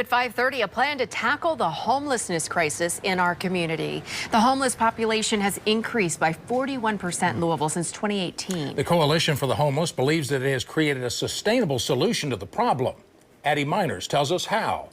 at 5:30, a plan to tackle the homelessness crisis in our community. The homeless population has increased by 41% in Louisville since 2018. The Coalition for the Homeless believes that it has created a sustainable solution to the problem. Addie Miners tells us how.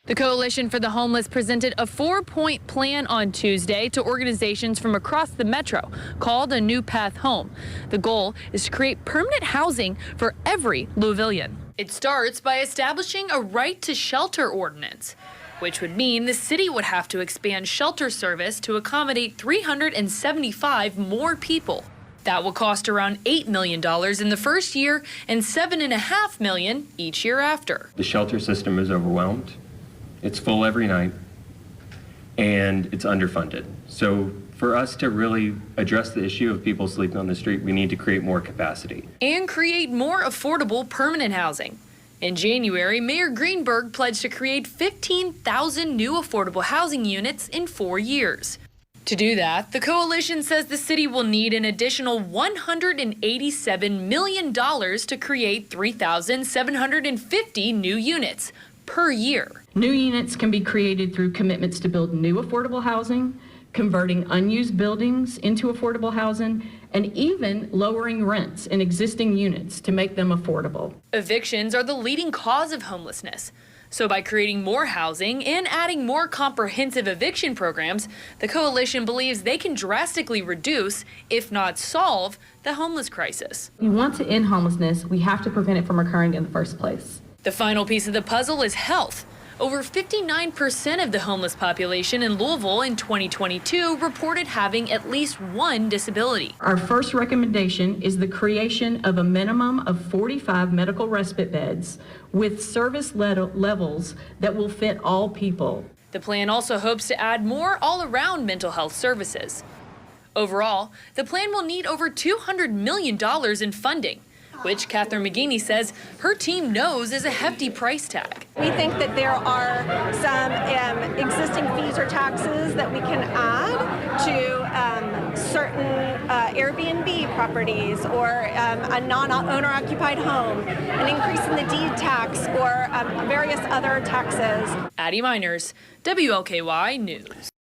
The Coalition for the Homeless presented a 4-point plan on Tuesday to organizations from across the metro called A New Path Home. The goal is to create permanent housing for every Louisvillian. It starts by establishing a right to shelter ordinance, which would mean the city would have to expand shelter service to accommodate 375 more people. That will cost around $8 million in the first year and $7.5 million each year after. The shelter system is overwhelmed. It's full every night, and it's underfunded. So for us to really address the issue of people sleeping on the street, we need to create more capacity. And create more affordable permanent housing. In January, Mayor Greenberg pledged to create 15,000 new affordable housing units in 4 years. To do that, the coalition says the city will need an additional $187 million to create 3,750 new units per year. New units can be created through commitments to build new affordable housing, converting unused buildings into affordable housing, and even lowering rents in existing units to make them affordable. Evictions are the leading cause of homelessness. So by creating more housing and adding more comprehensive eviction programs, the coalition believes they can drastically reduce, if not solve, the homeless crisis. If we want to end homelessness, we have to prevent it from occurring in the first place. The final piece of the puzzle is health. Over 59% of the homeless population in Louisville in 2022 reported having at least one disability. Our first recommendation is the creation of a minimum of 45 medical respite beds with service levels that will fit all people. The plan also hopes to add more all-around mental health services. Overall, the plan will need over $200 million in funding, which Catherine McGeaney says her team knows is a hefty price tag. We think that there are some existing fees or taxes that we can add to certain Airbnb properties or a non-owner occupied home, an increase in the deed tax or various other taxes. Addie Miners, WLKY News.